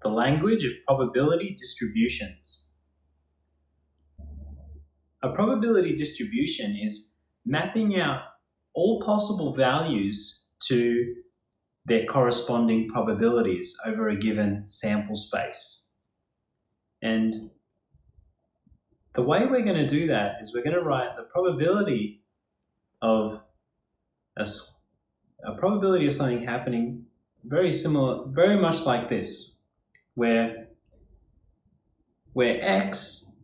the language of probability distributions. A probability distribution is mapping out all possible values to their corresponding probabilities over a given sample space. And the way we're going to do that is we're going to write the probability of a probability of something happening very similar, very much like this, where x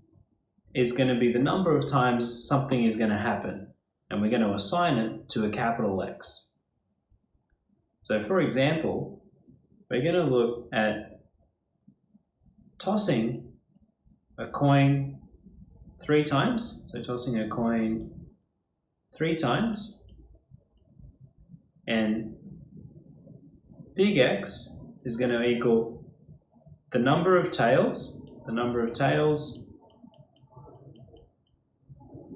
is going to be the number of times something is going to happen, and we're going to assign it to a capital X. So for example, we're going to look at tossing a coin 3 times. So tossing a coin 3 times, and big X is going to equal the number of tails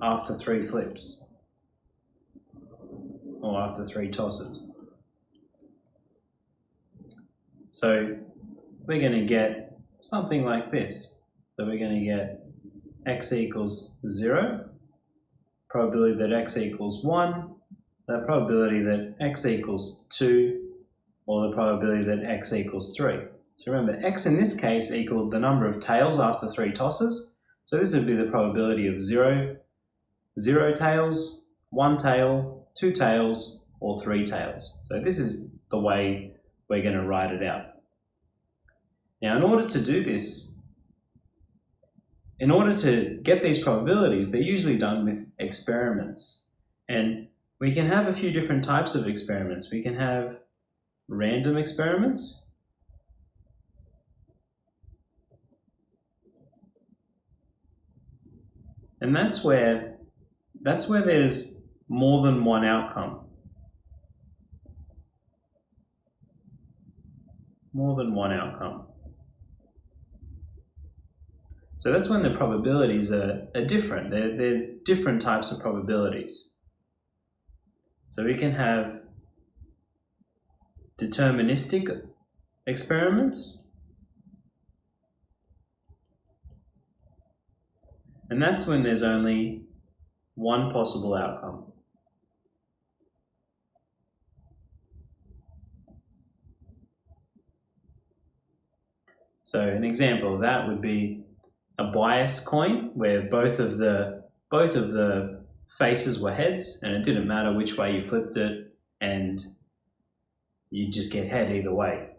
after 3 flips, or after 3 tosses. So we're going to get something like this. So we're going to get x equals 0, probability that x equals 1, the probability that x equals 2, or the probability that x equals 3. So remember, x in this case equaled the number of tails after 3 tosses. So this would be the probability of 0 tails, 1 tail, 2 tails, or 3 tails. So this is the way we're going to write it out. Now, in order to do this, in order to get these probabilities, they're usually done with experiments. And we can have a few different types of experiments. We can have random experiments. And that's where there's more than one outcome. More than one outcome. So that's when the probabilities are different. They're different types of probabilities. So we can have deterministic experiments. And that's when there's only one possible outcome. So an example of that would be a bias coin, where both of the faces were heads, and it didn't matter which way you flipped it, and you just get head either way.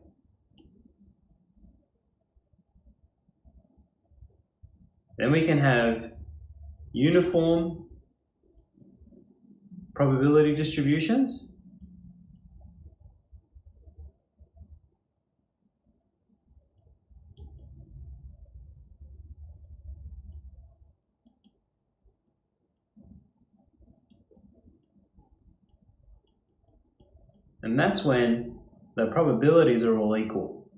Then we can have uniform probability distributions. And that's when the probabilities are all equal.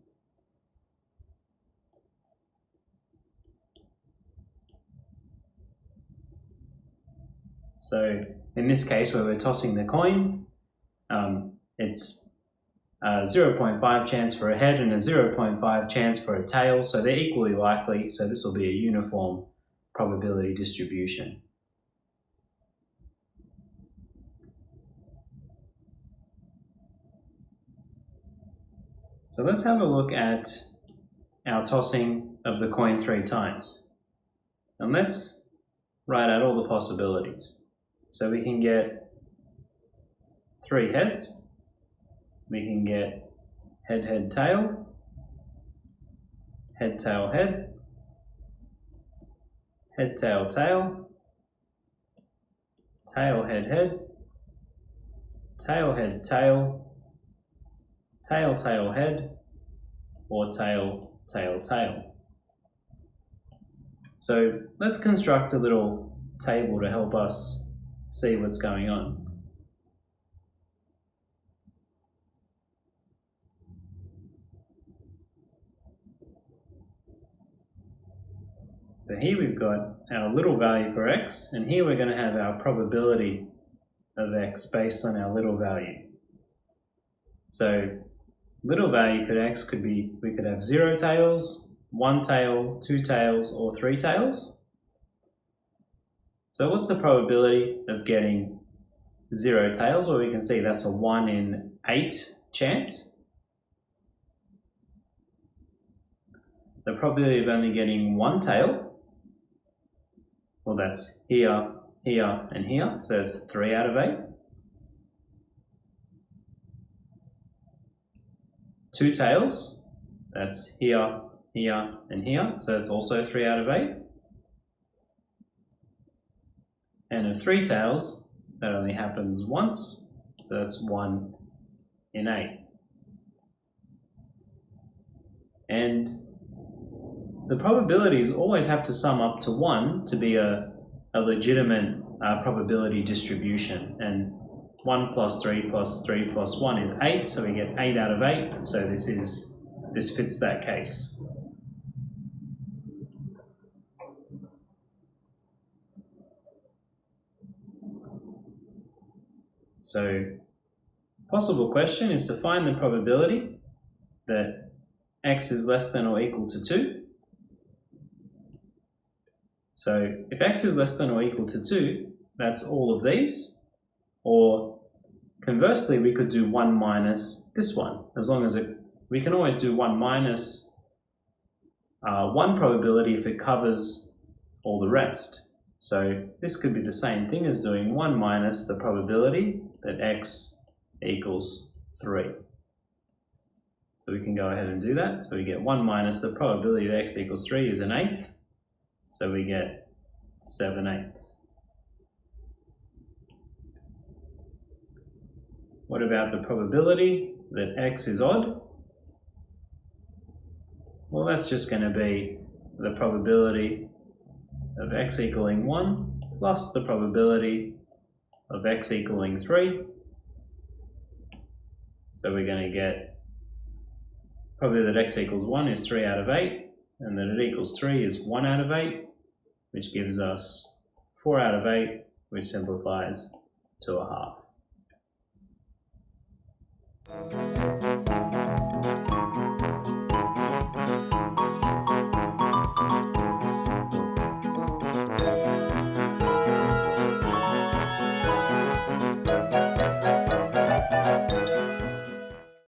So in this case, where we're tossing the coin, it's a 0.5 chance for a head and a 0.5 chance for a tail, so they're equally likely, so this will be a uniform probability distribution. So let's have a look at our tossing of the coin 3 times. And let's write out all the possibilities. So we can get 3 heads, we can get head, head, tail, head, tail, head, head, tail, tail, tail, head, head, tail, head, tail, tail, tail, head, or tail, tail, tail. So let's construct a little table to help us see what's going on. So here we've got our little value for x, and here we're going to have our probability of x based on our little value. So little value could be, we could have 0 tails, 1 tail, 2 tails, or 3 tails. So what's the probability of getting 0 tails? Well, we can see that's a 1 in 8 chance. The probability of only getting 1 tail, well, that's here, here, and here, so that's 3 out of 8. 2 tails, that's here, here, and here, so that's also 3 out of 8. And of 3 tails, that only happens once, so that's 1 in 8. And the probabilities always have to sum up to 1 to be a legitimate probability distribution. And 1 plus 3 plus 3 plus 1 is 8, so we get 8 out of 8. So this fits that case. So, possible question is to find the probability that x is less than or equal to 2. So, if x is less than or equal to 2, that's all of these. Or conversely, we could do 1 minus this one. As long as we can always do 1 minus 1 probability if it covers all the rest. So this could be the same thing as doing 1 minus the probability that x equals 3. So we can go ahead and do that. So we get 1 minus the probability that x equals 3 is 1/8. So we get 7/8. What about the probability that x is odd? Well, that's just going to be the probability of x equaling 1 plus the probability of x equaling 3. So we're going to get probability that x equals 1 is 3 out of 8, and that it equals 3 is 1 out of 8, which gives us 4 out of 8, which simplifies to 1/2.